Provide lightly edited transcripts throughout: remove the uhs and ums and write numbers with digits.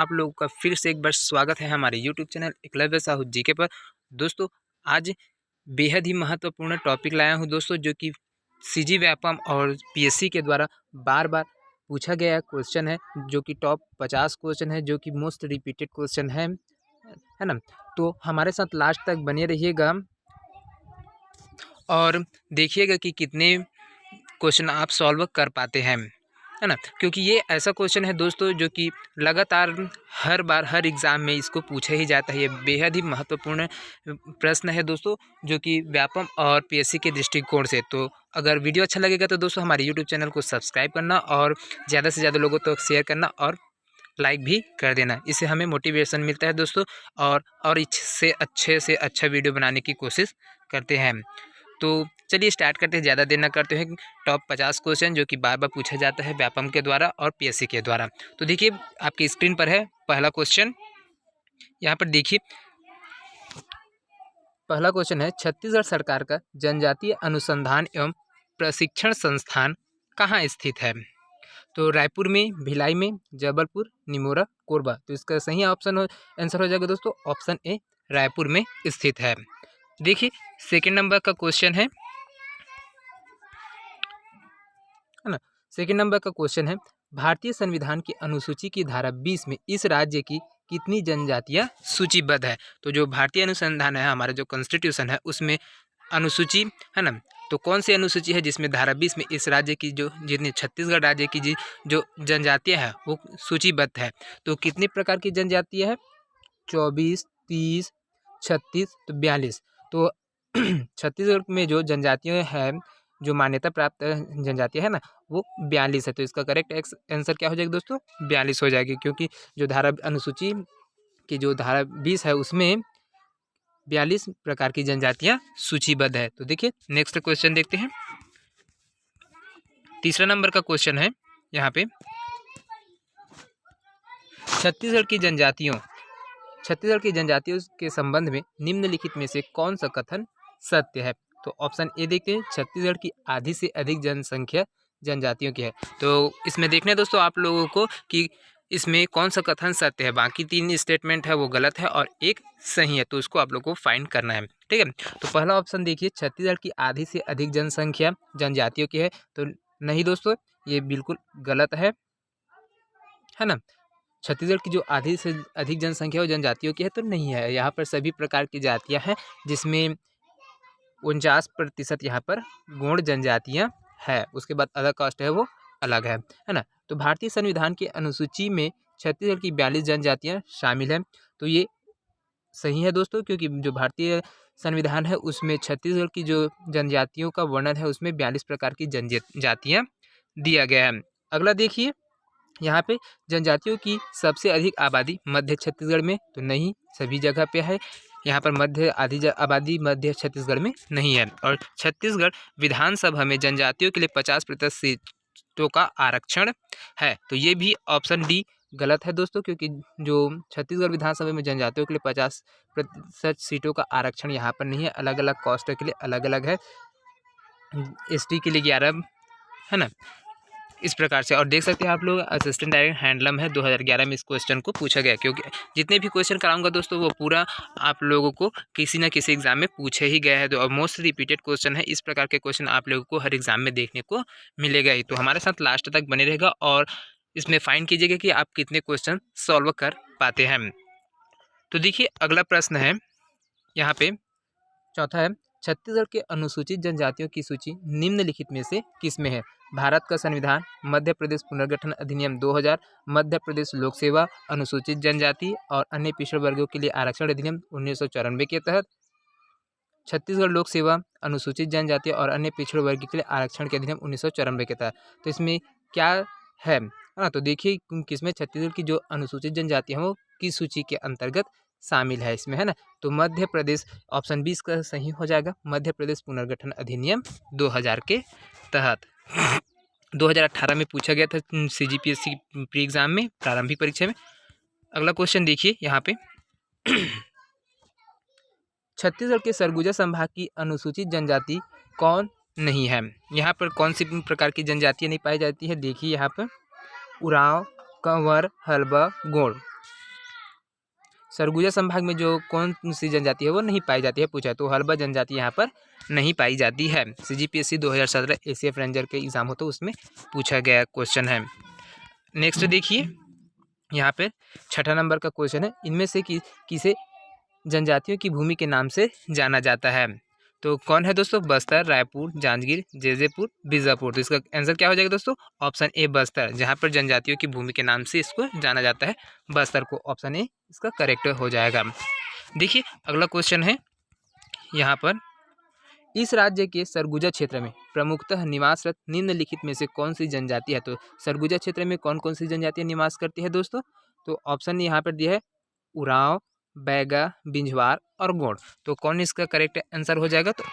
आप लोगों का फिर से एक बार स्वागत है हमारे YouTube channel Eklavya Sahu GK पर। दोस्तों, आज बेहद ही महत्वपूर्ण टॉपिक लाया हूं दोस्तों, जो कि सीजी व्यापम और पीएससी के द्वारा बार बार पूछा गया क्वेश्चन है, जो कि टॉप 50 क्वेश्चन है, जो कि मोस्ट रिपीटेड क्वेश्चन है ना। तो हमारे साथ लास्ट तक बने रहिएगा और देखिएगा कि कितने क्वेश्चन आप सॉल्व कर पाते हैं, है ना। क्योंकि ये ऐसा क्वेश्चन है दोस्तों, जो कि लगातार हर बार हर एग्ज़ाम में इसको पूछा ही जाता है। ये बेहद ही महत्वपूर्ण प्रश्न है दोस्तों, जो कि व्यापम और पीएससी के दृष्टिकोण से। तो अगर वीडियो अच्छा लगेगा तो दोस्तों हमारे यूट्यूब चैनल को सब्सक्राइब करना और ज़्यादा से ज़्यादा लोगों तक शेयर करना और लाइक भी कर देना। इससे हमें मोटिवेशन मिलता है दोस्तों, और इससे अच्छे से अच्छा वीडियो बनाने की कोशिश करते हैं। तो चलिए स्टार्ट करते हैं, ज़्यादा देर न करते हैं। टॉप 50 क्वेश्चन जो कि बार बार पूछा जाता है व्यापम के द्वारा और पीएससी के द्वारा। तो देखिए आपकी स्क्रीन पर है पहला क्वेश्चन। यहाँ पर देखिए पहला क्वेश्चन है, छत्तीसगढ़ सरकार का जनजातीय अनुसंधान एवं प्रशिक्षण संस्थान कहाँ स्थित है? तो रायपुर में, भिलाई में, जबलपुर, निमोरा, कोरबा। तो इसका सही आंसर हो जाएगा दोस्तों ऑप्शन ए, रायपुर में स्थित है। देखिए सेकेंड नंबर का क्वेश्चन है ना। सेकेंड नंबर का क्वेश्चन है, भारतीय संविधान की अनुसूची की धारा 20 में इस राज्य की कितनी जनजातियां सूचीबद्ध है? तो जो भारतीय अनुसंधान है, हमारा जो कॉन्स्टिट्यूशन है, उसमें अनुसूची है ना। तो कौन सी अनुसूची है जिसमें धारा 20 में इस राज्य की जो जितनी छत्तीसगढ़ राज्य की जो जनजातियां है वो सूचीबद्ध है? तो कितने प्रकार की जनजातियां है? 24, 30, 36 तो 42। तो छत्तीसगढ़ में जो जनजातियां हैं, जो मान्यता प्राप्त जनजातियां है ना, वो 42 है। तो इसका करेक्ट आंसर क्या हो जाएगा दोस्तों? 42 हो जाएगी, क्योंकि जो धारा अनुसूची की जो धारा 20 है उसमें 42 प्रकार की जनजातियां सूचीबद्ध है। तो देखिए नेक्स्ट क्वेश्चन देखते हैं। तीसरा नंबर का क्वेश्चन है यहाँ पे, छत्तीसगढ़ की जनजातियों के संबंध में निम्नलिखित में से कौन सा कथन सत्य है? तो ऑप्शन ए देखते हैं, छत्तीसगढ़ की आधी से अधिक जनसंख्या जनजातियों की है। तो इसमें देखना है दोस्तों आप लोगों को कि इसमें कौन सा कथन सत्य है। बाकी 3 स्टेटमेंट है वो गलत है और एक सही है, तो इसको आप लोग को फाइंड करना है, ठीक है। तो पहला ऑप्शन देखिए, छत्तीसगढ़ की आधी से अधिक जनसंख्या जनजातियों की है। तो नहीं दोस्तों, ये बिल्कुल गलत है ना। छत्तीसगढ़ की जो आधी से अधिक जनसंख्या वो जनजातियों की है, तो नहीं है। यहाँ पर सभी प्रकार की जातियाँ हैं, जिसमें 49% यहाँ पर गौड़ जनजातियाँ है। उसके बाद अदर कास्ट है वो अलग है ना। तो भारतीय संविधान की अनुसूची में छत्तीसगढ़ की 42 जनजातियाँ शामिल हैं। तो ये सही है दोस्तों, क्योंकि जो भारतीय संविधान है उसमें छत्तीसगढ़ की जो जनजातियों का वर्णन है उसमें 42 प्रकार की जनजातियाँ दिया गया है। अगला देखिए, यहाँ पे जनजातियों की सबसे अधिक आबादी मध्य छत्तीसगढ़ में, तो नहीं, सभी जगह पे है। यहाँ पर आबादी मध्य छत्तीसगढ़ में नहीं है। और छत्तीसगढ़ विधानसभा में जनजातियों के लिए 50% सीटों का आरक्षण है। तो ये भी ऑप्शन डी गलत है दोस्तों, क्योंकि जो छत्तीसगढ़ विधानसभा में जनजातियों के लिए 50% सीटों का आरक्षण यहाँ पर नहीं है। अलग अलग कास्ट के लिए अलग अलग है, एसटी के लिए 11 है ना, इस प्रकार से। और देख सकते हैं आप लोग, असिस्टेंट डायरेक्टर हैंडलम है, 2011 में इस क्वेश्चन को पूछा गया। क्योंकि जितने भी क्वेश्चन कराऊंगा दोस्तों वो पूरा आप लोगों को किसी न किसी एग्जाम में पूछे ही गया है। तो और मोस्ट रिपीटेड क्वेश्चन है, इस प्रकार के क्वेश्चन आप लोगों को हर एग्जाम में देखने को मिलेगा ही। तो हमारे साथ लास्ट तक बने रहेगा और इसमें फाइंड कीजिएगा कि आप कितने क्वेश्चन सॉल्व कर पाते हैं। तो देखिए अगला प्रश्न है यहाँ पे, चौथा है, छत्तीसगढ़ के अनुसूचित जनजातियों की सूची निम्नलिखित में से किस में है? भारत का संविधान, मध्य प्रदेश पुनर्गठन अधिनियम 2000, मध्य प्रदेश लोक सेवा अनुसूचित जनजाति और अन्य पिछड़े वर्गों के लिए आरक्षण अधिनियम 1994 के तहत, छत्तीसगढ़ लोक सेवा अनुसूचित जनजाति और अन्य पिछड़े वर्ग के लिए आरक्षण के अधिनियम 1994 के तहत। तो इसमें क्या है ना। तो देखिए किसमें छत्तीसगढ़ की जो अनुसूचित जनजाति है वो किस सूची के अंतर्गत शामिल है इसमें, है ना। तो मध्य प्रदेश, ऑप्शन 20 का सही हो जाएगा, मध्य प्रदेश पुनर्गठन अधिनियम 2000 के तहत। 2018 में पूछा गया था सीजीपीएससी प्री एग्जाम में, प्रारंभिक परीक्षा में। अगला क्वेश्चन देखिए यहाँ पे, छत्तीसगढ़ के सरगुजा संभाग की अनुसूचित जनजाति कौन नहीं है? यहाँ पर कौन सी प्रकार की जनजातियाँ नहीं पाई जाती है? देखिए यहाँ पर उरांव, कंवर, हल्बा, गोंड। सरगुजा संभाग में जो कौन सी जनजाति है वो नहीं पाई जाती है पूछा, तो हल्बा जनजाति यहाँ पर नहीं पाई जाती है। CGPSC 2017 ACF रेंजर के एग्जाम हो तो उसमें पूछा गया क्वेश्चन है। नेक्स्ट देखिए यहाँ पे 6ठा नंबर का क्वेश्चन है, इनमें से किसे जनजातियों की भूमि के नाम से जाना जाता है? तो कौन है दोस्तों? बस्तर, रायपुर, जांजगीर, जैजेपुर, बीजापुर। तो इसका आंसर क्या हो जाएगा दोस्तों? ऑप्शन ए बस्तर, जहाँ पर जनजातियों की भूमि के नाम से इसको जाना जाता है बस्तर को। ऑप्शन ए इसका करेक्ट हो जाएगा। देखिए अगला क्वेश्चन है यहाँ पर, इस राज्य के सरगुजा क्षेत्र में प्रमुखतः निवासरत निम्नलिखित में से कौन सी जनजाति है? तो सरगुजा क्षेत्र में कौन कौन सी जनजातियाँ निवास करती है दोस्तों? तो ऑप्शन यहाँ पर दिया है उरांव, बैगा, बिंझवार और गोंड। तो कौन इसका करेक्ट आंसर हो जाएगा? तो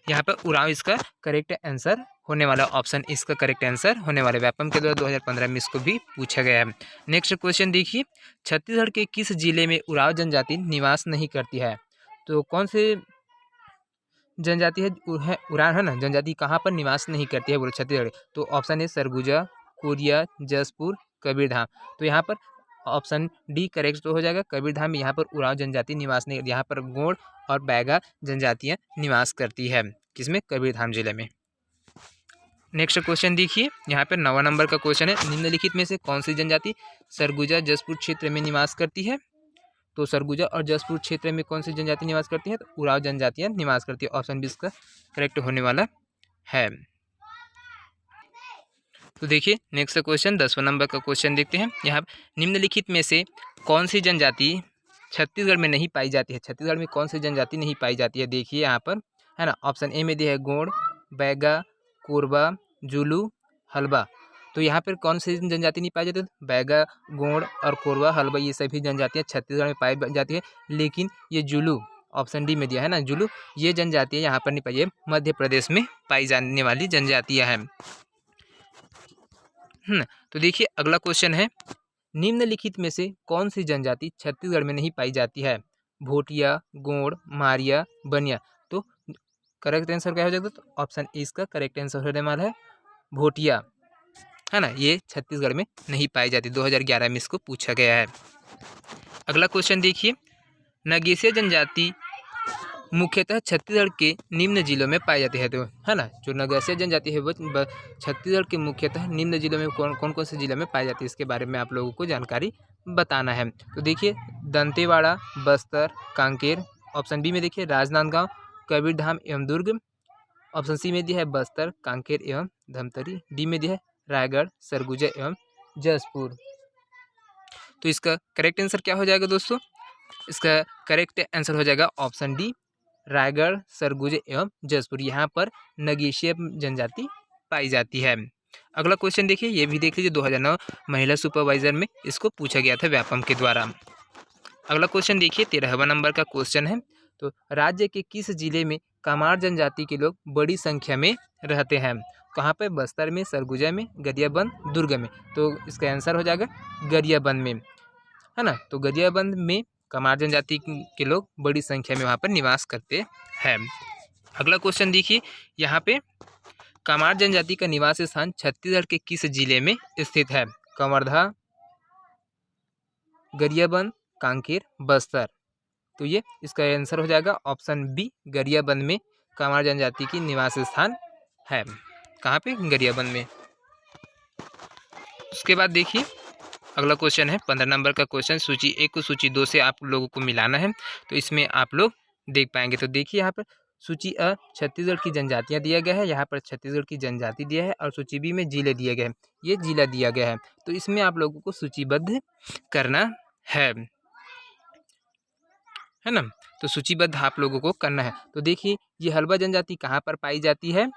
यहाँ पर उरांव इसका करेक्ट आंसर होने वाला, ऑप्शन इसका करेक्ट आंसर होने वाला। व्यापम के द्वारा 2015 में इसको भी पूछा गया है। नेक्स्ट क्वेश्चन देखिए, छत्तीसगढ़ के किस जिले में उरांव जनजाति निवास नहीं करती है? तो कौन से जनजाति है उरांव है ना, जनजाति कहाँ पर निवास नहीं करती है बोले छत्तीसगढ़? तो ऑप्शन है सरगुजा, कोरिया, जसपुर, कबीरधाम। तो यहाँ पर ऑप्शन डी करेक्ट तो हो जाएगा, कबीरधाम में यहाँ पर उरांव जनजाति निवास नहीं, यहाँ पर गोंड और बैगा जनजातियाँ निवास करती है। किसमें? कबीरधाम जिले में। नेक्स्ट क्वेश्चन देखिए यहाँ पर 9वां नंबर का क्वेश्चन है, निम्नलिखित में से कौन सी जनजाति सरगुजा जसपुर क्षेत्र में निवास करती है? तो सरगुजा और जसपुर क्षेत्र में कौन सी जनजाति निवास करती है? तो उरांव जनजातियाँ निवास करती है। ऑप्शन बी इसका करेक्ट होने वाला है। तो देखिए नेक्स्ट क्वेश्चन 10वां नंबर का क्वेश्चन देखते हैं। यहाँ निम्नलिखित में से कौन सी जनजाति छत्तीसगढ़ में नहीं पाई जाती है? छत्तीसगढ़ में कौन सी जनजाति नहीं पाई जाती है? देखिए यहाँ पर है ना, ऑप्शन ए में दिया है गोंड, बैगा, कोरबा, जुलू, हल्बा। तो यहाँ पर कौन सी जनजाति नहीं पाई जाती है? बैगा, गोंड और कोरबा, हल्बा ये सभी जनजातियाँ छत्तीसगढ़ में पाई जाती है, लेकिन ये जुलू ऑप्शन डी में दिया है ना, जुलू ये जनजातियाँ यहाँ पर नहीं पाई है, मध्य प्रदेश में पाई जाने वाली जनजातियाँ हैं। तो देखिए अगला क्वेश्चन है, निम्नलिखित में से कौन सी जनजाति छत्तीसगढ़ में नहीं पाई जाती है? भोटिया, गोंड, मारिया, बनिया। तो करेक्ट आंसर क्या हो जाएगा? तो ऑप्शन ए इसका करेक्ट आंसर होने वाला है भोटिया, है ना, ये छत्तीसगढ़ में नहीं पाई जाती। 2011 में इसको पूछा गया है। अगला क्वेश्चन देखिए, नगेसिया जनजाति मुख्यतः छत्तीसगढ़ के निम्न जिलों में पाई जाती है। तो है ना, जो नगेसिया जनजाति है वो छत्तीसगढ़ के मुख्यतः निम्न जिलों में कौन से जिलों में पाई जाती है, इसके बारे में आप लोगों को जानकारी बताना है। तो देखिए दंतेवाड़ा, बस्तर, कांकेर। ऑप्शन बी में देखिए राजनांदगांव, कबीरधाम एवं दुर्ग। ऑप्शन सी में दिया है बस्तर, कांकेर एवं धमतरी। डी में दिया है रायगढ़, सरगुजा एवं जसपुर। तो इसका करेक्ट आंसर क्या हो जाएगा दोस्तों? इसका करेक्ट आंसर हो जाएगा ऑप्शन डी रायगढ़, सरगुजा एवं जसपुर। यहाँ पर नगेशिया जनजाति पाई जाती है। अगला क्वेश्चन देखिए, ये भी देख लीजिए 2009 महिला सुपरवाइजर में इसको पूछा गया था व्यापम के द्वारा। अगला क्वेश्चन देखिए 13वां नंबर का क्वेश्चन है, तो राज्य के किस जिले में कामार जनजाति के लोग बड़ी संख्या में रहते हैं? कहाँ पे? बस्तर में, सरगुजा में, गरियाबंद, दुर्ग में। तो इसका आंसर हो जाएगा गरियाबंद में, है ना। तो गरियाबंद में कामार जनजाति के लोग बड़ी संख्या में वहाँ पर निवास करते हैं। अगला क्वेश्चन देखिए, यहाँ पे कामार जनजाति का निवास स्थान छत्तीसगढ़ के किस जिले में स्थित है? कवर्धा, गरियाबंद, कांकेर, बस्तर। तो ये इसका आंसर हो जाएगा ऑप्शन बी गरियाबंद में कामार जनजाति की निवास स्थान है। कहाँ पे? गरियाबंद में। उसके बाद देखिए अगला क्वेश्चन है 15 नंबर का क्वेश्चन, सूची 1 को सूची 2 से आप लोगों को मिलाना है, तो इसमें आप लोग देख पाएंगे। तो देखिए यहाँ पर सूची अ छत्तीसगढ़ की जनजातियाँ दिया गया है, यहाँ पर छत्तीसगढ़ की जनजाति दिया है, और सूची बी में जिले दिए गए हैं, ये जिला दिया गया है। तो इसमें आप लोगों को सूचीबद्ध करना है ना। तो सूचीबद्ध आप लोगों को करना है। तो देखिए ये हल्बा जनजाति कहाँ पर पाई जाती है?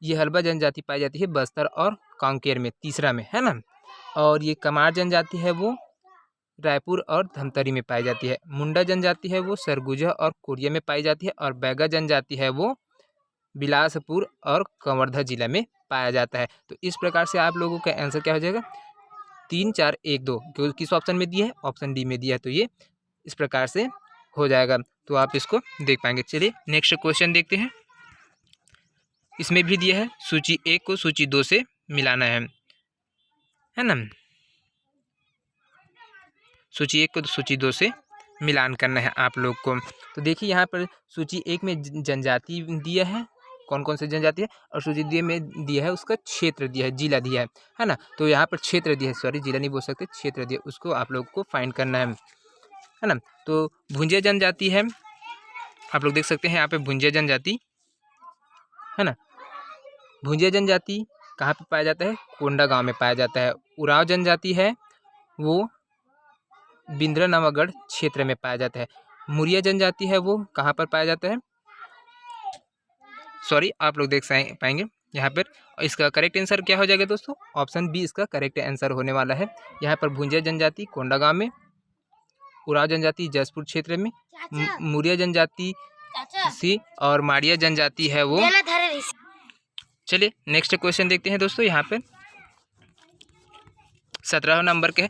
ये हल्बा जनजाति पाई जाती है बस्तर और कांकेर में, तीसरा में, है ना। और ये कमार जनजाति है वो रायपुर और धमतरी में पाई जाती है। मुंडा जनजाति है वो सरगुजा और कोरिया में पाई जाती है, और बैगा जनजाति है वो बिलासपुर और कवर्धा जिला में पाया जाता है। तो इस प्रकार से आप लोगों का आंसर क्या हो जाएगा? 3, 4, 1, 2 क्योंकि किस ऑप्शन में दिया है? ऑप्शन डी में दिया है। तो ये इस प्रकार से हो जाएगा, तो आप इसको देख पाएंगे। चलिए नेक्स्ट क्वेश्चन देखते हैं। इसमें भी दिया है सूची 1 को सूची 2 से मिलाना है ना। सूची 1 को सूची 2 से मिलान करना है आप लोग को। तो देखिए यहाँ पर सूची 1 में जनजाति दिया है, कौन कौन से जनजाति है, और सूची 2 में दिया है उसका क्षेत्र दिया है, जिला दिया है ना। तो यहाँ पर क्षेत्र दिया है, सॉरी जिला नहीं बोल सकते, क्षेत्र दिया, उसको आप लोग को फाइंड करना है ना। तो भुंजिया जनजाति है, आप लोग देख सकते हैं यहाँ पे भुंजिया जनजाति है ना। भुंजिया जनजाति कहाँ पे पाया जाता है, कोंडा गांव में पाया जाता है। उरांव जनजाति है वो बिंद्रा नवागढ़ क्षेत्र में पाया जाता है। मुरिया जनजाति है वो कहाँ पर पाया जाता है, सॉरी आप लोग देख पाएंगे यहाँ पर। इसका करेक्ट आंसर क्या हो जाएगा दोस्तों, ऑप्शन बी इसका करेक्ट आंसर होने वाला है। यहाँ पर भुंजिया जनजाति कोंडागांव में, उरांव जनजाति जसपुर क्षेत्र में, मुरिया जनजाति सी, और माड़िया जनजाति है वो। चलिए नेक्स्ट क्वेश्चन देखते हैं दोस्तों। यहाँ पे 17 नंबर के है,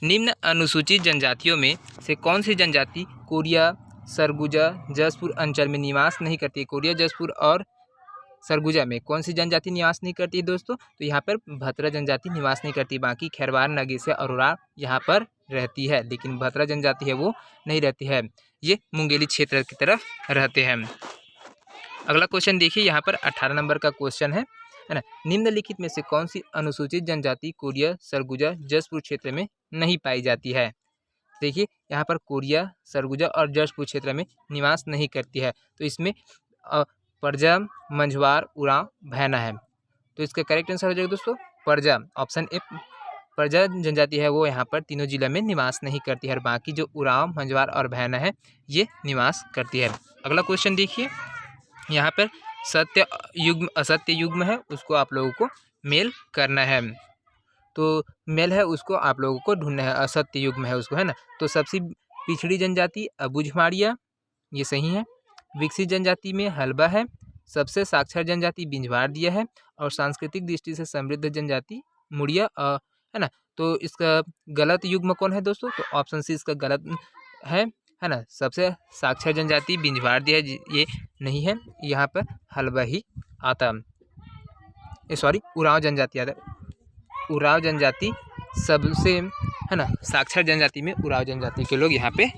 निम्न अनुसूचित जनजातियों में से कौन सी जनजाति कोरिया, सरगुजा, जसपुर अंचल में निवास नहीं करती है। कोरिया, जसपुर और सरगुजा में कौन सी जनजाति निवास नहीं करती है दोस्तों, तो यहाँ पर भतरा जनजाति निवास नहीं करती। बाकी खैरवार, नगीसा और उरांव यहाँ पर रहती है, लेकिन भतरा जनजाति है वो नहीं रहती है, ये मुंगेली क्षेत्र की तरफ रहते हैं। अगला क्वेश्चन देखिए, यहाँ पर 18 नंबर का क्वेश्चन है ना। निम्नलिखित में से कौन सी अनुसूचित जनजाति कोरिया, सरगुजा, जसपुर क्षेत्र में नहीं पाई जाती है। देखिए यहाँ पर कोरिया, सरगुजा और जसपुर क्षेत्र में निवास नहीं करती है, तो इसमें परजा, मंझवार, उरांव, भैना है। तो इसका करेक्ट आंसर हो जाएगा दोस्तों परजा, ऑप्शन ए परजा जनजाति है वो यहाँ पर तीनों जिलों में निवास नहीं करती है, और बाकी जो उरांव, मंझवार और भैना है ये निवास करती है। अगला क्वेश्चन देखिए, यहाँ पर सत्य युग्म असत्य युग्म है, उसको आप लोगों को मेल करना है। तो मेल है उसको आप लोगों को ढूंढना है, असत्य युग्म है उसको, है ना। तो सबसे पिछड़ी जनजाति अबुझमाड़िया, ये सही है। विकसित जनजाति में हलबा है। सबसे साक्षर जनजाति बिंझवार दिया है, और सांस्कृतिक दृष्टि से समृद्ध जनजाति मुड़िया है ना। तो इसका गलत युग्म कौन है दोस्तों, तो ऑप्शन सी इसका गलत है ना। सबसे साक्षर जनजाति बिंझवार दिया है, ये नहीं है, यहाँ पर हलबा ही आता है, सॉरी उरांव जनजाति आता है। उरांव जनजाति सबसे है ना, साक्षर जनजाति में उरांव जनजाति के लोग यहाँ पे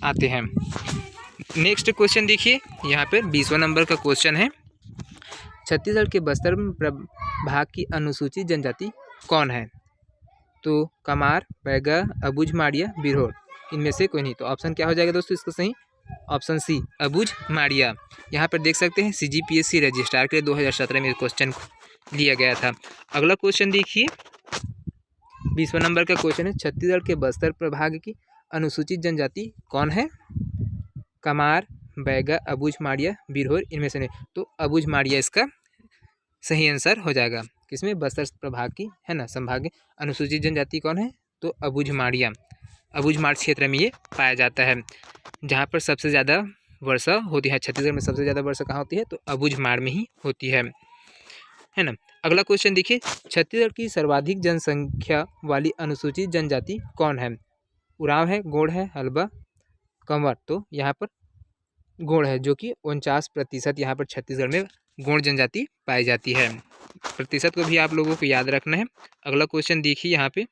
आते हैं। नेक्स्ट क्वेश्चन देखिए, यहाँ पे 20वां नंबर का क्वेश्चन है, छत्तीसगढ़ के बस्तर भाग की अनुसूचित जनजाति कौन है। तो कमार, बैगा, अबुझमाड़िया, बिरहोर, इनमें से कोई नहीं। तो ऑप्शन क्या हो जाएगा दोस्तों इसका सही, ऑप्शन सी अबुझमाड़िया। यहाँ पर देख सकते हैं CGPSC रजिस्ट्रार के 2017 में क्वेश्चन लिया गया था। अगला क्वेश्चन देखिए, 20वां नंबर का क्वेश्चन है, छत्तीसगढ़ के बस्तर प्रभाग की अनुसूचित जनजाति कौन है। कमार, बैगा, अबुझमाड़िया, बिरहोर, इनमें से नहीं। तो अबुझमाड़िया इसका सही आंसर हो जाएगा। किसमें, बस्तर प्रभाग की है ना, संभाग अनुसूचित जनजाति कौन है, तो अबुझमाड़िया। अबुझमाड़ क्षेत्र में ये पाया जाता है, जहाँ पर सबसे ज़्यादा वर्षा होती है। छत्तीसगढ़ में सबसे ज़्यादा वर्षा कहाँ होती है, तो अबुझमाड़ में ही होती है ना। अगला क्वेश्चन देखिए, छत्तीसगढ़ की सर्वाधिक जनसंख्या वाली अनुसूचित जनजाति कौन है। उरांव है, गोंड है, हलबा, कंवर। तो यहाँ पर गोंड है, जो कि 49% यहाँ पर छत्तीसगढ़ में गोंड जनजाति पाई जाती है। प्रतिशत को भी आप लोगों को याद रखना है। अगला क्वेश्चन देखिए, यहाँ पे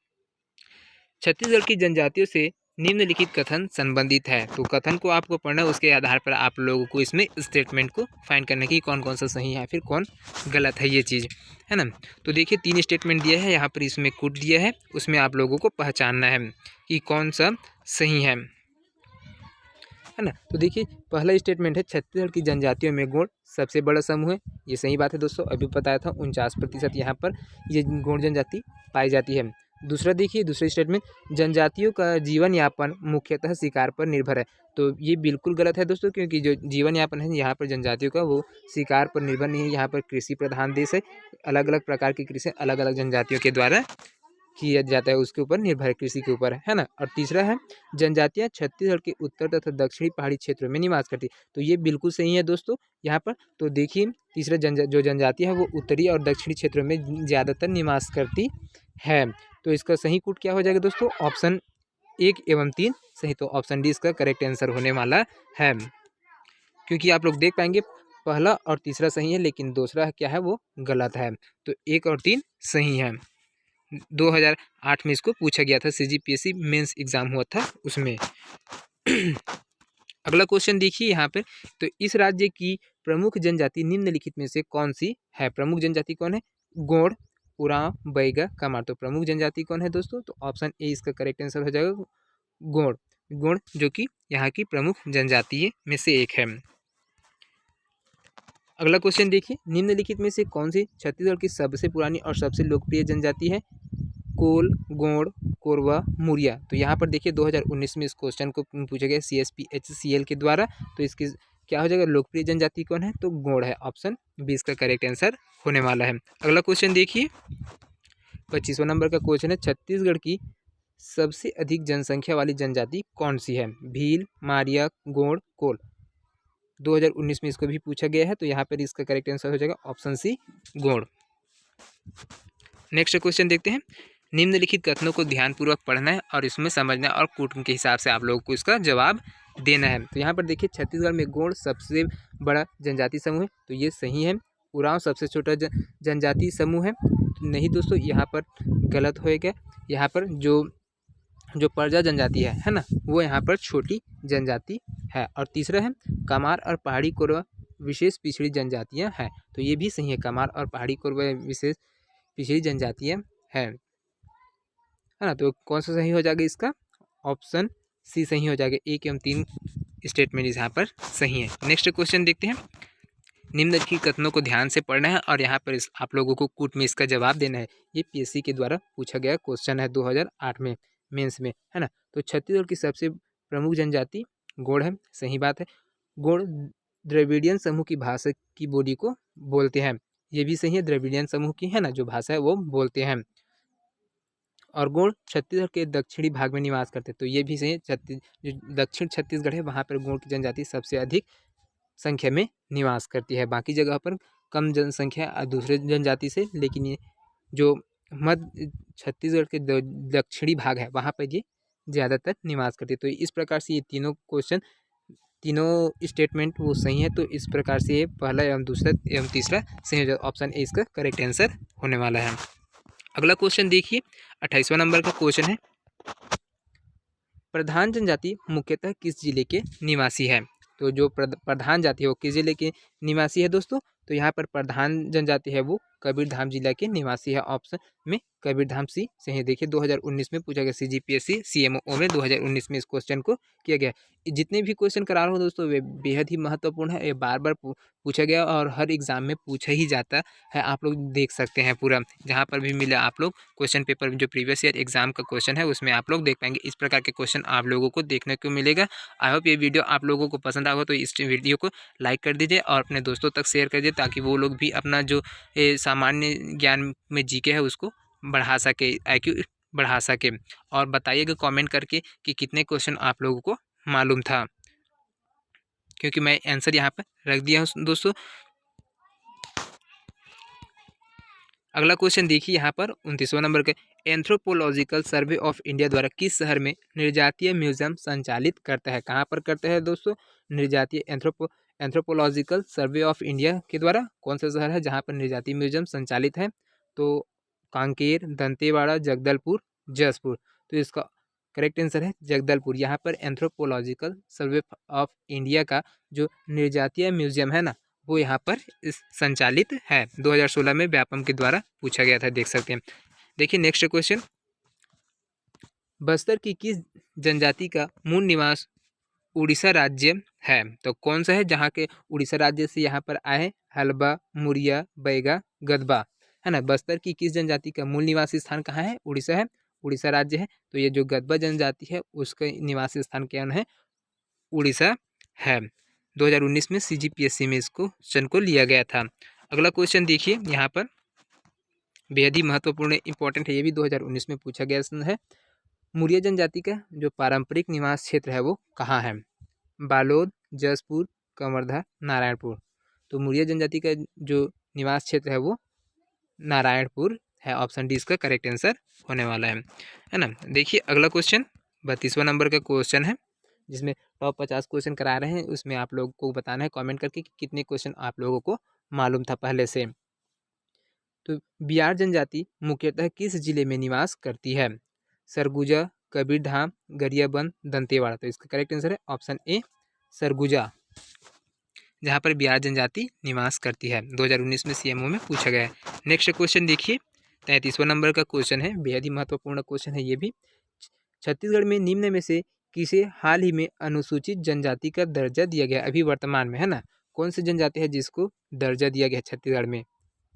छत्तीसगढ़ की जनजातियों से निम्नलिखित कथन संबंधित है। तो कथन को आपको पढ़ना है, उसके आधार पर आप लोगों को इसमें स्टेटमेंट को फाइंड करने की कौन कौन सा सही है फिर कौन गलत है, ये चीज़ है ना। तो देखिए 3 स्टेटमेंट दिया है यहाँ पर, इसमें कुट दिया है, उसमें आप लोगों को पहचानना है कि कौन सा सही है ना। तो देखिए पहला स्टेटमेंट है, छत्तीसगढ़ की जनजातियों में गोंड सबसे बड़ा समूह है। ये सही बात है दोस्तों, अभी बताया था 49% यहाँ पर ये गोंड जनजाति पाई जाती है। दूसरा देखिए, दूसरा स्टेटमेंट, जनजातियों का जीवन यापन मुख्यतः शिकार पर निर्भर है। तो ये बिल्कुल गलत है दोस्तों, क्योंकि जो जीवन यापन है यहाँ पर जनजातियों का वो शिकार पर निर्भर नहीं है। यहाँ पर कृषि प्रधान देश है, अलग अलग प्रकार की कृषि अलग अलग जनजातियों के द्वारा किया जाता है, उसके ऊपर निर्भर है, कृषि के ऊपर है ना। और तीसरा है, जनजातियां छत्तीसगढ़ के उत्तर तथा दक्षिणी पहाड़ी क्षेत्रों में निवास करती। तो ये बिल्कुल सही है दोस्तों यहाँ पर। तो देखिए तीसरा जो जनजाति है वो उत्तरी और दक्षिणी क्षेत्रों में ज़्यादातर निवास करती है। तो इसका सही कूट क्या हो जाएगा दोस्तों, ऑप्शन 1 एवं 3 सही। तो ऑप्शन डी इसका करेक्ट आंसर होने वाला है, क्योंकि आप लोग देख पाएंगे पहला और तीसरा सही है, लेकिन दूसरा क्या है वो गलत है। तो 1 और 3 सही है। 2008 में इसको पूछा गया था, CGPSC मेंस एग्जाम हुआ था उसमें। अगला क्वेश्चन देखिए यहाँ पे, तो इस राज्य की प्रमुख जनजाति निम्नलिखित में से कौन सी है? प्रमुख जनजाति कौन है? गोंड, उरांव, बैगा, कमार। तो प्रमुख जनजाति कौन है दोस्तों? तो ऑप्शन ए इसका करेक्ट आंसर हो जाएगा गोंड। गोंड जो कि यहाँ की प्रमुख जनजाति में से एक है। अगला क्वेश्चन देखिए, निम्नलिखित में से कौन सी छत्तीसगढ़ की सबसे पुरानी और सबसे लोकप्रिय जनजाति है? कोल, गोंड, कोरवा, मुरिया। तो यहाँ पर देखिए 2019 में इस क्वेश्चन को पूछा गया CSPHCL के द्वारा। तो इसकी क्या हो जाएगा? लोकप्रिय जनजाति कौन है? तो गोंड है। ऑप्शन बी इसका करेक्ट आंसर होने वाला है। अगला क्वेश्चन देखिए, 25वां नंबर का क्वेश्चन है, छत्तीसगढ़ की सबसे अधिक जनसंख्या वाली जनजाति कौन सी है? भील, मारिया, गोंड, कोल। 2019 में इसको भी पूछा गया है। तो यहाँ पर इसका करेक्ट आंसर हो जाएगा option C Gond. Next question देखते हैं, निम्नलिखित कथनों को ध्यानपूर्वक पढ़ना है और इसमें समझना है और कूटन के हिसाब से आप लोगों को इसका जवाब देना है। तो यहाँ पर देखिए छत्तीसगढ़ में गोंड सबसे बड़ा जनजाति समूह है, तो ये सही है। उरांव सबसे छोटा जनजाति समूह है, तो नहीं दोस्तों, यहाँ पर गलत होएगा। यहाँ पर जो प्रजा जनजाति है ना, वो यहाँ पर छोटी जनजाति है। और तीसरा है कमार और पहाड़ी कोरवा विशेष पिछड़ी जनजातियाँ हैं, तो ये भी सही है। कमार और पहाड़ी कोरवा विशेष पिछड़ी जनजातियाँ है ना। तो कौन सा सही हो जाएगा इसका? ऑप्शन सी सही हो जाएगा। 1 एवं 3 स्टेटमेंट यहाँ पर सही है। नेक्स्ट क्वेश्चन देखते हैं, निम्नलिखित कथनों को ध्यान से पढ़ना है और यहाँ पर आप लोगों को कूट में इसका जवाब देना है। ये PSC के द्वारा पूछा गया क्वेश्चन है 2008 में मेंस में, है ना। तो छत्तीसगढ़ की सबसे प्रमुख जनजाति गोंड है, सही बात है। गोंड द्रविडियन समूह की भाषा की बोली को बोलते हैं, ये भी सही है। द्रविडियन समूह की है ना जो भाषा है वो बोलते हैं। और गोंड छत्तीसगढ़ के दक्षिणी भाग में निवास करते हैं, तो ये भी सही है। जो दक्षिण छत्तीसगढ़ है वहाँ पर गोंड की जनजाति सबसे अधिक संख्या में निवास करती है। बाकी जगह पर कम जनसंख्या दूसरे जनजाति से, लेकिन ये जो मध्य छत्तीसगढ़ के दक्षिणी भाग है वहाँ पर ये ज़्यादातर निवास करती है। तो इस प्रकार से ये तीनों क्वेश्चन, तीनों स्टेटमेंट वो सही है। तो इस प्रकार से ये पहला एवं दूसरा एवं तीसरा सही हो जाएगा। ऑप्शन ए इसका करेक्ट आंसर होने वाला है। अगला क्वेश्चन देखिए, 28वां नंबर का क्वेश्चन है, प्रधान जनजाति मुख्यतः किस जिले के निवासी है? तो जो प्रधान जाति है वो किस जिले के निवासी है दोस्तों? तो यहाँ पर प्रधान जनजाति है वो कबीरधाम जिला के निवासी है। ऑप्शन में कबीरधाम सी सही है। देखिए 2019 में पूछा गया, CGPSC CMO में 2019 में इस क्वेश्चन को किया गया। जितने भी क्वेश्चन करा रहा हूँ दोस्तों वे बेहद ही महत्वपूर्ण है। ये बार बार पूछा गया और हर एग्जाम में पूछा ही जाता है। आप लोग देख सकते हैं पूरा, जहाँ पर भी मिले आप लोग क्वेश्चन पेपर जो प्रीवियस ईयर एग्जाम का क्वेश्चन है उसमें आप लोग देख पाएंगे। इस प्रकार के क्वेश्चन आप लोगों को देखने को मिलेगा। आई होप ये वीडियो आप लोगों को पसंद आएगा, तो इस वीडियो को लाइक कर दीजिए और अपने दोस्तों तक शेयर कर दीजिए, ताकि वो लोग भी अपना जो सामान्य ज्ञान में जीके है उसको बढ़ा सके, IQ बढ़ा सके। और बताइएगा कमेंट करके कि कितने क्वेश्चन आप लोगों को मालूम था, क्योंकि मैं आंसर यहाँ पर रख दिया हूँ दोस्तों। अगला क्वेश्चन देखिए यहाँ पर 29वां नंबर का, एंथ्रोपोलॉजिकल सर्वे ऑफ इंडिया द्वारा किस शहर में निर्जातीय म्यूजियम संचालित करता है? कहाँ पर करता है दोस्तों? निर्जातीय एंथ्रोपोलॉजिकल सर्वे ऑफ इंडिया के द्वारा कौन सा शहर है जहाँ पर निर्जातीय म्यूजियम संचालित है? तो कांकेर, दंतेवाड़ा, जगदलपुर, जसपुर। तो इसका करेक्ट आंसर है जगदलपुर। यहाँ पर एंथ्रोपोलॉजिकल सर्वे ऑफ इंडिया का जो निर्जातीय म्यूजियम है ना, वो यहाँ पर संचालित है। 2016 में व्यापम के द्वारा पूछा गया था, देख सकते हैं। देखिए नेक्स्ट क्वेश्चन, बस्तर की किस जनजाति का मूल निवास उड़ीसा राज्य है? तो कौन सा है जहाँ के उड़ीसा राज्य से यहाँ पर आए? हल्बा, मुरिया, बैगा, गदबा, है ना। बस्तर की किस जनजाति का मूल निवासी स्थान कहाँ है? उड़ीसा है, उड़ीसा राज्य है। तो ये जो गदबा जनजाति है उसका निवासी स्थान क्या है? उड़ीसा है। 2019 में CGPSC में इस क्वेश्चन को लिया गया था। अगला क्वेश्चन देखिए यहाँ पर, बेहद ही महत्वपूर्ण इंपॉर्टेंट है, ये भी 2019 में पूछा गया है। मुरिया जनजाति का जो पारंपरिक निवास क्षेत्र है वो कहाँ है? बालोद, जसपुर, कवर्धा, नारायणपुर। तो मुरिया जनजाति का जो निवास क्षेत्र है वो नारायणपुर है। ऑप्शन डी इसका करेक्ट आंसर होने वाला है ना। देखिए अगला क्वेश्चन 32वां नंबर का क्वेश्चन है, जिसमें टॉप 50 क्वेश्चन करा रहे हैं। उसमें आप लोगों को बताना है कमेंट करके कि कितने क्वेश्चन आप लोगों को मालूम था पहले से। तो बिहार जनजाति मुख्यतः किस जिले में निवास करती है? सरगुजा, कबीरधाम, गरियाबंद, दंतेवाड़ा। तो इसका करेक्ट आंसर है ऑप्शन ए सरगुजा, जहाँ पर बिहार जनजाति निवास करती है। 2019 में सीएमओ में पूछा गया है। नेक्स्ट क्वेश्चन देखिए, 33वां नंबर का क्वेश्चन है, बेहद ही महत्वपूर्ण क्वेश्चन है ये भी। छत्तीसगढ़ में निम्न में से किसे हाल ही में अनुसूचित जनजाति का दर्जा दिया गया, अभी वर्तमान में, है ना? कौन सी जनजाति है जिसको दर्जा दिया गया छत्तीसगढ़ में,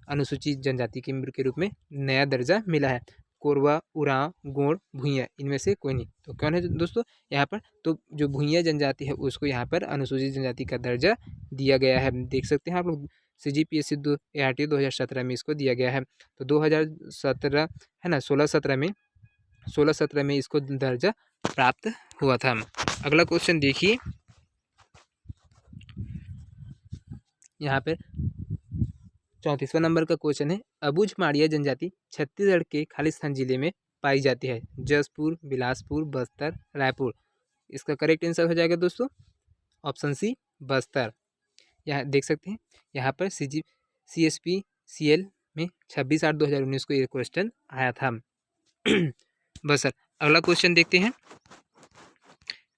अनुसूचित जनजाति के रूप में नया दर्जा मिला है? कोरवा, उरांव, गोंड, भुइयां, इनमें से कोई नहीं। तो कौन है दोस्तों यहाँ पर? तो जो भुइयां जनजाति है उसको यहाँ पर अनुसूचित जनजाति का दर्जा दिया गया है। देख सकते हैं आप लोग, CGPSC ART 2017 में इसको दिया गया है। तो 2017 है ना, 16-17 में इसको दर्जा प्राप्त हुआ था। अगला क्वेश्चन देखिए, यहाँ पर 34वां नंबर का क्वेश्चन है, अबुझ माड़िया जनजाति छत्तीसगढ़ के खालिस्तान जिले में पाई जाती है? जसपुर, बिलासपुर, बस्तर, रायपुर। इसका करेक्ट आंसर हो जाएगा दोस्तों ऑप्शन सी बस्तर। यहाँ देख सकते हैं, यहाँ पर CSPCL में 26/8/2019 को ये क्वेश्चन आया था। बस सर, अगला क्वेश्चन देखते हैं।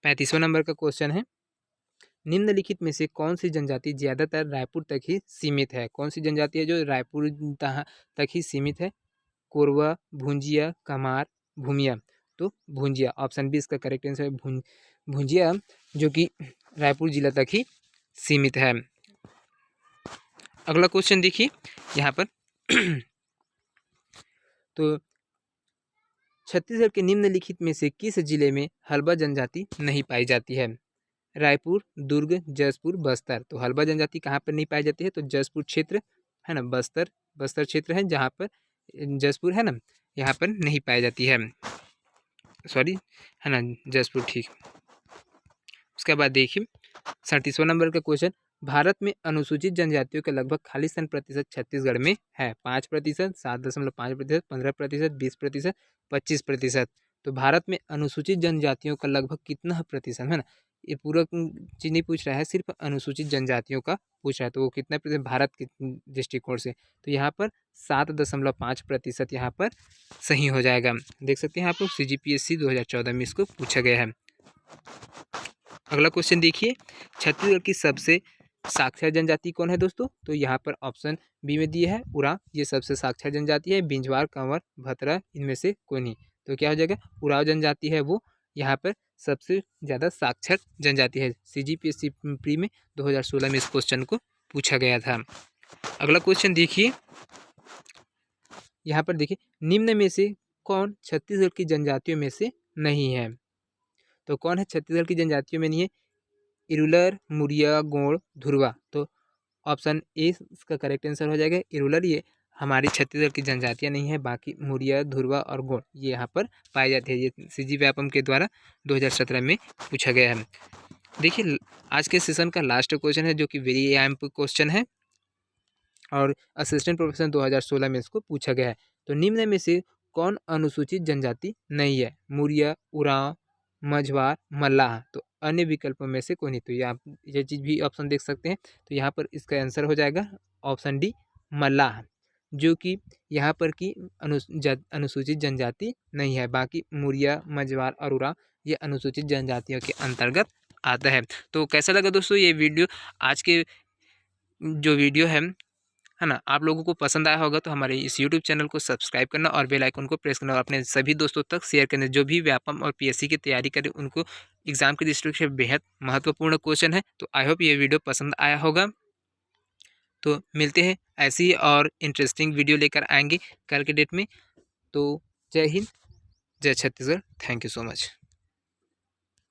35वां नंबर का क्वेश्चन है, निम्नलिखित में से कौन सी जनजाति ज़्यादातर रायपुर तक ही सीमित है? कौन सी जनजाति है जो रायपुर तक ही सीमित है? कोरवा, भुंजिया, कमार, भूमिया। तो भुंजिया, ऑप्शन बी इसका करेक्ट आंसर है भुंजिया, जो कि रायपुर जिला तक ही सीमित है। अगला क्वेश्चन देखिए यहाँ पर तो छत्तीसगढ़ के निम्नलिखित में से किस जिले में हल्बा जनजाति नहीं पाई जाती है? रायपुर, दुर्ग, जसपुर, बस्तर। तो हल्बा जनजाति कहाँ पर नहीं पाई जाती है? तो जसपुर क्षेत्र है ना, बस्तर क्षेत्र है जहाँ पर, जसपुर है ना, यहाँ पर नहीं पाई जाती है, सॉरी है ना, जसपुर, ठीक। उसके बाद देखिए 37वां नंबर का क्वेश्चन, भारत में अनुसूचित जनजातियों का लगभग खालिस्तान प्रतिशत छत्तीसगढ़ में है? 5%, 7.5%, 15%, 20%, 25%। तो भारत में अनुसूचित जनजातियों का लगभग कितना प्रतिशत है ना, ये पूरा चीज़ नहीं पूछ रहा है, सिर्फ अनुसूचित जनजातियों का पूछ रहा है। तो वो कितना प्रतिशत भारत के दृष्टिकोण से? तो यहाँ पर 7.5% यहाँ पर सही हो जाएगा। देख सकते हैं आप लोग, CGPSC 2014 में इसको पूछा गया है। अगला क्वेश्चन देखिए, छत्तीसगढ़ की सबसे साक्षर जनजाति कौन है दोस्तों? तो यहाँ पर ऑप्शन बी में दिया है उरांव, ये सबसे साक्षर जनजाति है। बिंजवार, कंवर, भतरा, इनमें से कोई नहीं। तो क्या हो जाएगा? उरांव जनजाति है वो यहाँ पर सबसे ज़्यादा साक्षर जनजाति है। CGPSC प्री में 2016 में इस क्वेश्चन को पूछा गया था। अगला क्वेश्चन देखिए, यहाँ पर देखिए, निम्न में से कौन छत्तीसगढ़ की जनजातियों में से नहीं है? तो कौन है छत्तीसगढ़ की जनजातियों में नहीं है? इरुलर, मुरिया, गोंड, धुरवा। तो ऑप्शन ए इसका करेक्ट आंसर हो जाएगा। इरुलर ये हमारी छत्तीसगढ़ की जनजातियाँ नहीं है, बाकी मुरिया, धुरवा और गोंड ये यहाँ पर पाई जाती है। ये CG व्यापम के द्वारा 2017 में पूछा गया है। देखिए आज के सेशन का लास्ट क्वेश्चन है, जो कि वेरी एम्प क्वेश्चन है और असिस्टेंट प्रोफेसर 2016 में इसको पूछा गया है। तो निम्न में से कौन अनुसूचित जनजाति नहीं है? मुरिया, उरांव, मझवार, मल्लाह। तो अन्य विकल्पों में से कोई नहीं। तो यहाँ ये चीज़ भी ऑप्शन देख सकते हैं। तो यहाँ पर इसका आंसर हो जाएगा ऑप्शन डी मल्लाह, जो कि यहाँ पर की अनुसूचित जनजाति नहीं है। बाकी मुरिया, मझवार और उरांव ये अनुसूचित जनजातियों के अंतर्गत आता है। तो कैसा लगा दोस्तों ये वीडियो? आज के जो वीडियो है ना, आप लोगों को पसंद आया होगा तो हमारे इस YouTube चैनल को सब्सक्राइब करना और बेल आइकन को प्रेस करना और अपने सभी दोस्तों तक शेयर करना। जो भी व्यापम और PSC की तैयारी करें उनको एग्जाम की दृष्टि से बेहद महत्वपूर्ण क्वेश्चन है। तो आई होप ये वीडियो पसंद आया होगा। तो मिलते हैं ऐसी और इंटरेस्टिंग वीडियो लेकर आएंगे कल के डेट में। तो जय हिंद, जय Chhattisgarh, thank you so much.